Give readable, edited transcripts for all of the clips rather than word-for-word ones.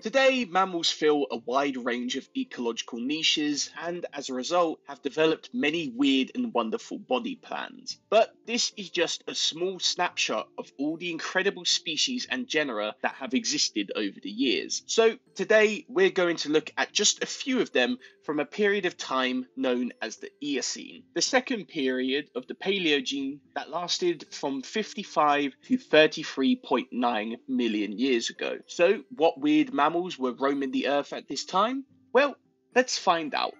Today, mammals fill a wide range of ecological niches and, as a result, have developed many weird and wonderful body plans. But this is just a small snapshot of all the incredible species and genera that have existed over the years. So, today we're going to look at just a few of them from a period of time known as the Eocene, the second period of the Paleogene that lasted from 55 to 33.9 million years ago. So, what weird mammals were roaming the earth at this time? Well, let's find out.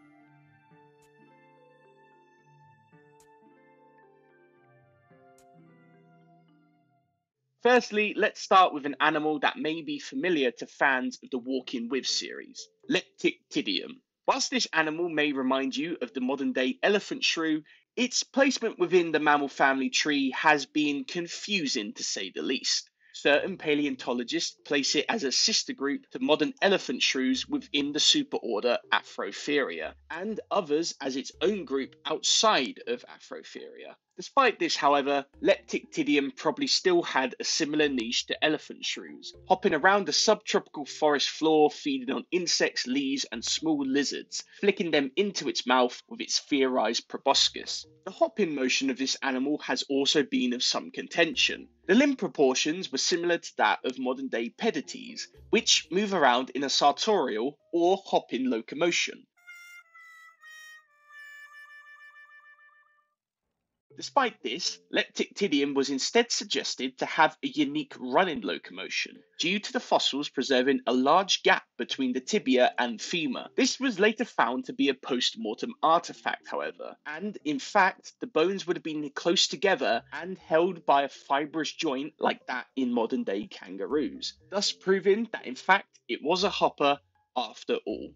Firstly, let's start with an animal that may be familiar to fans of the Walking With series, Leptictidium. Whilst this animal may remind you of the modern day elephant shrew, its placement within the mammal family tree has been confusing to say the least. Certain paleontologists place it as a sister group to modern elephant shrews within the superorder Afrotheria, and others as its own group outside of Afrotheria. Despite this, however, Leptictidium probably still had a similar niche to elephant shrews, hopping around the subtropical forest floor feeding on insects, leaves, and small lizards, flicking them into its mouth with its theorized proboscis. The hopping motion of this animal has also been of some contention. The limb proportions were similar to that of modern-day pedites, which move around in a sartorial or hopping locomotion. Despite this, Leptictidium was instead suggested to have a unique running locomotion, due to the fossils preserving a large gap between the tibia and femur. This was later found to be a post-mortem artifact, however, and in fact, the bones would have been close together and held by a fibrous joint like that in modern-day kangaroos, thus proving that in fact it was a hopper after all.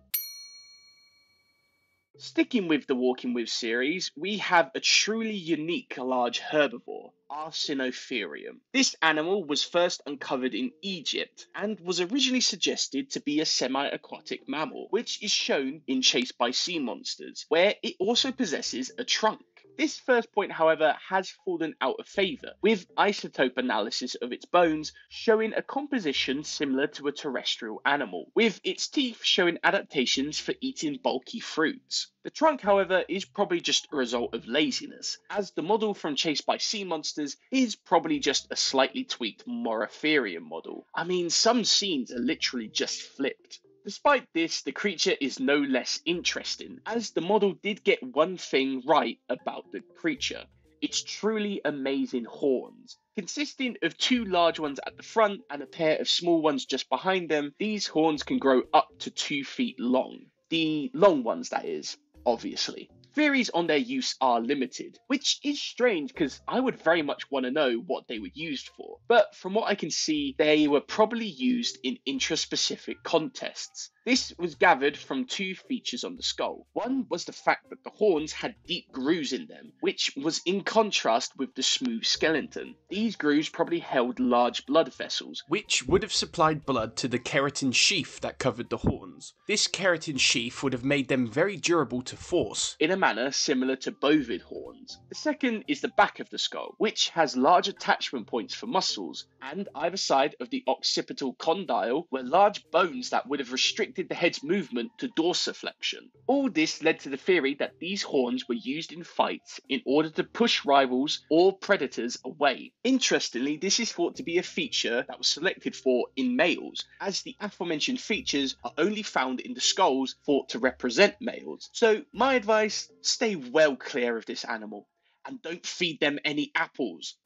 Sticking with the Walking With series, we have a truly unique large herbivore, Arsinotherium. This animal was first uncovered in Egypt and was originally suggested to be a semi-aquatic mammal, which is shown in Chased by Sea Monsters, where it also possesses a trunk. This first point, however, has fallen out of favour, with isotope analysis of its bones showing a composition similar to a terrestrial animal, with its teeth showing adaptations for eating bulky fruits. The trunk, however, is probably just a result of laziness, as the model from Chased by Sea Monsters is probably just a slightly tweaked Moratherium model. I mean, some scenes are literally just flipped. Despite this, the creature is no less interesting, as the model did get one thing right about the creature: its truly amazing horns. Consisting of two large ones at the front and a pair of small ones just behind them, these horns can grow up to 2 feet long. The long ones, that is, obviously. Theories on their use are limited, which is strange because I would very much want to know what they were used for. But from what I can see, they were probably used in intraspecific contests. This was gathered from two features on the skull. One was the fact that the horns had deep grooves in them, which was in contrast with the smooth skeleton. These grooves probably held large blood vessels, which would have supplied blood to the keratin sheath that covered the horns. This keratin sheath would have made them very durable to force, in a manner similar to bovid horns. The second is the back of the skull, which has large attachment points for muscles, and either side of the occipital condyle were large bones that would have restricted the head's movement to dorsiflexion. All this led to the theory that these horns were used in fights in order to push rivals or predators away. Interestingly, this is thought to be a feature that was selected for in males, as the aforementioned features are only found in the skulls thought to represent males. So my advice, stay well clear of this animal, and don't feed them any apples.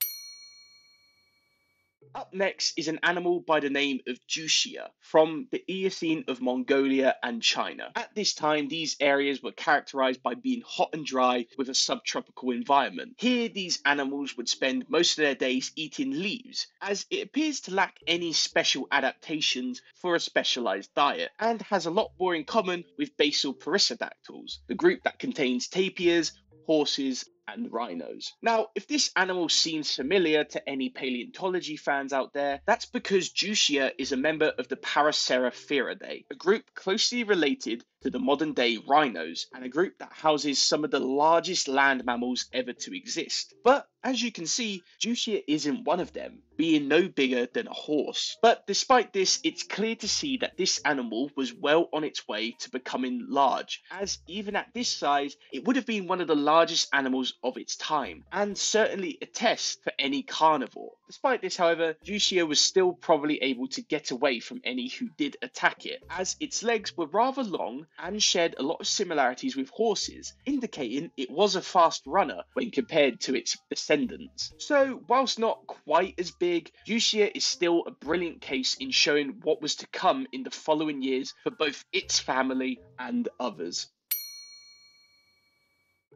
Up next is an animal by the name of Jusia from the Eocene of Mongolia and China. At this time, these areas were characterized by being hot and dry with a subtropical environment. Here, these animals would spend most of their days eating leaves, as it appears to lack any special adaptations for a specialized diet, and has a lot more in common with basal perissodactyls, the group that contains tapirs, horses, and rhinos. Now, if this animal seems familiar to any paleontology fans out there, that's because Jusia is a member of the Paraceratheridae, a group closely related to the modern day rhinos, and a group that houses some of the largest land mammals ever to exist. But as you can see, Juicia isn't one of them, being no bigger than a horse. But despite this, it's clear to see that this animal was well on its way to becoming large, as even at this size, it would have been one of the largest animals of its time, and certainly a test for any carnivore. Despite this, however, Juicia was still probably able to get away from any who did attack it, as its legs were rather long and shared a lot of similarities with horses, indicating it was a fast runner when compared to its descendants. So, whilst not quite as big, Juicia is still a brilliant case in showing what was to come in the following years for both its family and others.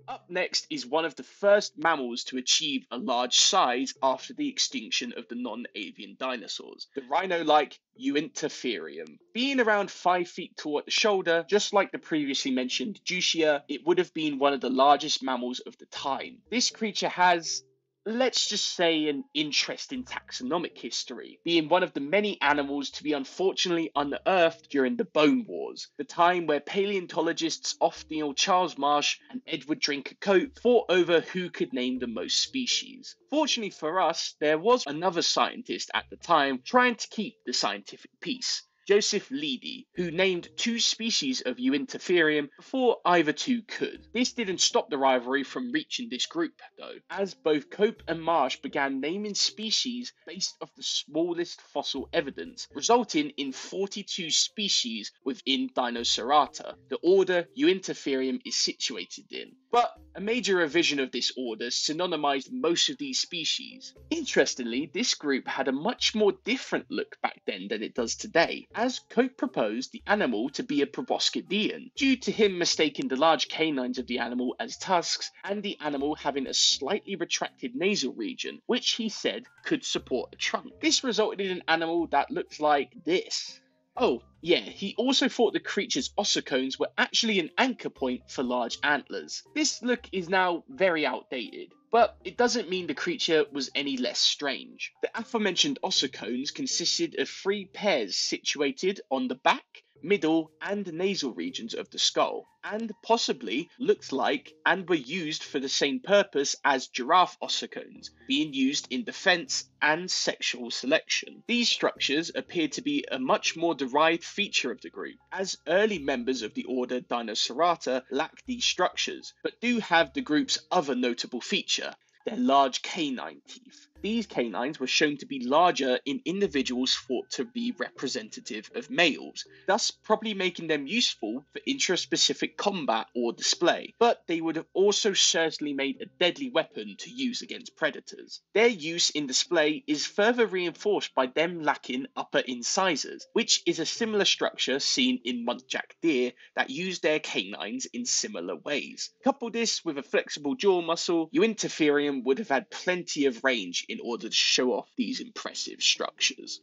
Up next is one of the first mammals to achieve a large size after the extinction of the non-avian dinosaurs, the rhino-like Uintatherium. Being around 5 feet tall at the shoulder, just like the previously mentioned Juicia, it would have been one of the largest mammals of the time. This creature has, let's just say, an interesting taxonomic history, being one of the many animals to be unfortunately unearthed during the Bone Wars, the time where paleontologists Othniel Charles Marsh and Edward Drinker Cope fought over who could name the most species. Fortunately for us, there was another scientist at the time trying to keep the scientific peace, Joseph Leidy, who named 2 species of Uintatherium before either 2 could. This didn't stop the rivalry from reaching this group, though, as both Cope and Marsh began naming species based off the smallest fossil evidence, resulting in 42 species within Dinocerata, the order Uintatherium is situated in. But a major revision of this order synonymized most of these species. Interestingly, this group had a much more different look back then than it does today, as Cope proposed the animal to be a proboscidean, due to him mistaking the large canines of the animal as tusks and the animal having a slightly retracted nasal region, which he said could support a trunk. This resulted in an animal that looks like this. Oh, yeah, he also thought the creature's ossicones were actually an anchor point for large antlers. This look is now very outdated, but it doesn't mean the creature was any less strange. The aforementioned ossicones consisted of 3 pairs situated on the back, middle, and nasal regions of the skull, and possibly looked like and were used for the same purpose as giraffe ossicones, being used in defense and sexual selection. These structures appear to be a much more derived feature of the group, as early members of the order Dinocerata lack these structures, but do have the group's other notable feature, their large canine teeth. These canines were shown to be larger in individuals thought to be representative of males, thus probably making them useful for intraspecific combat or display, but they would have also certainly made a deadly weapon to use against predators. Their use in display is further reinforced by them lacking upper incisors, which is a similar structure seen in muntjac deer that use their canines in similar ways. Couple this with a flexible jaw muscle, Uintatherium would have had plenty of range in order to show off these impressive structures.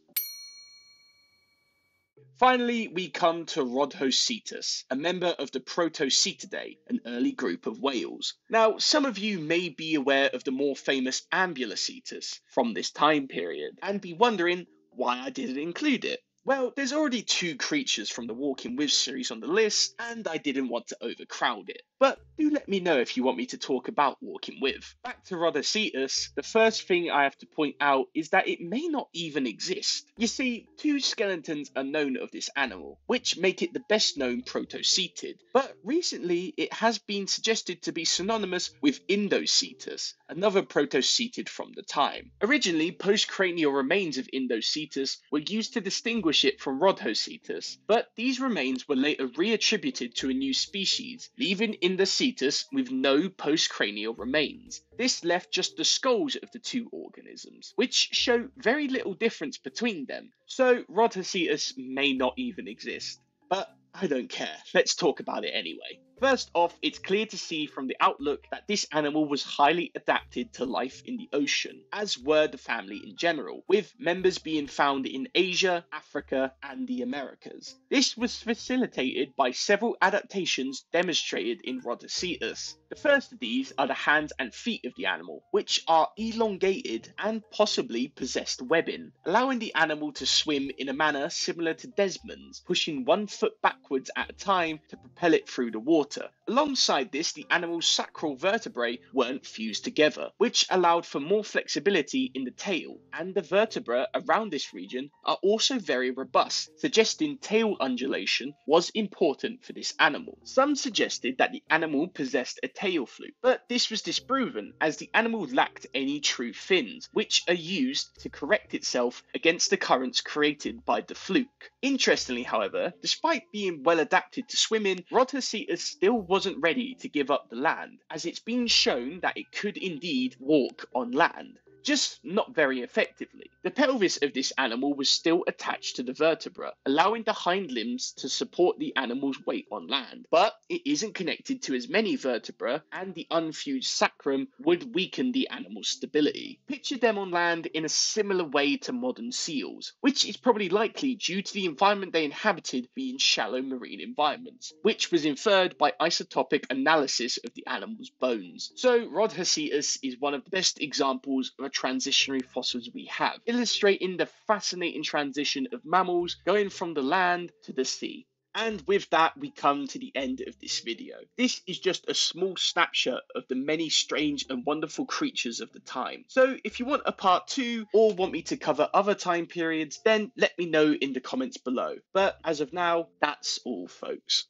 Finally, we come to Rhodhocetus, a member of the Protocetidae, an early group of whales. Now, some of you may be aware of the more famous Ambulocetus from this time period, and be wondering why I didn't include it. Well, there's already 2 creatures from the Walking With series on the list, and I didn't want to overcrowd it. But do let me know if you want me to talk about Walking With. Back to Rhodhocetus, the first thing I have to point out is that it may not even exist. You see, 2 skeletons are known of this animal, which make it the best known protocetid, but recently it has been suggested to be synonymous with Indocetus, another protocetid from the time. Originally, postcranial remains of Indocetus were used to distinguish it from Rhodhocetus, but these remains were later reattributed to a new species, leaving Indocetus with no postcranial remains. This left just the skulls of the 2 organisms, which show very little difference between them, so Rhodhocetus may not even exist. But I don't care, let's talk about it anyway. First off, it's clear to see from the outlook that this animal was highly adapted to life in the ocean, as were the family in general, with members being found in Asia, Africa, and the Americas. This was facilitated by several adaptations demonstrated in Rhodoccetus. The first of these are the hands and feet of the animal, which are elongated and possibly possessed webbing, allowing the animal to swim in a manner similar to Desmond's, pushing one foot backwards at a time to propel it through the water. Alongside this, the animal's sacral vertebrae weren't fused together, which allowed for more flexibility in the tail, and the vertebrae around this region are also very robust, suggesting tail undulation was important for this animal. Some suggested that the animal possessed a tail fluke, but this was disproven as the animal lacked any true fins, which are used to correct itself against the currents created by the fluke. Interestingly, however, despite being well adapted to swimming, Rhodoccetus still wasn't ready to give up the land, as it's been shown that it could indeed walk on land, just not very effectively. The pelvis of this animal was still attached to the vertebra, allowing the hind limbs to support the animal's weight on land, but it isn't connected to as many vertebrae, and the unfused sacrum would weaken the animal's stability. Picture them on land in a similar way to modern seals, which is probably likely due to the environment they inhabited being shallow marine environments, which was inferred by isotopic analysis of the animal's bones. So Rhodoccetus is one of the best examples of a transitionary fossils we have, illustrating the fascinating transition of mammals going from the land to the sea. And with that, we come to the end of this video. This is just a small snapshot of the many strange and wonderful creatures of the time. So if you want a part 2 or want me to cover other time periods, then let me know in the comments below. But as of now, that's all, folks.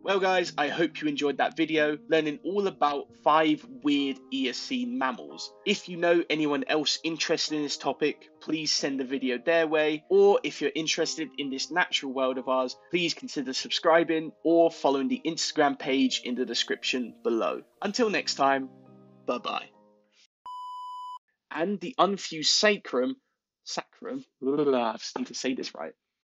Well guys, I hope you enjoyed that video, learning all about 5 weird Eocene mammals. If you know anyone else interested in this topic, please send the video their way, or if you're interested in this natural world of ours, please consider subscribing or following the Instagram page in the description below. Until next time, bye bye. And the unfused sacrum, I just need to say this right.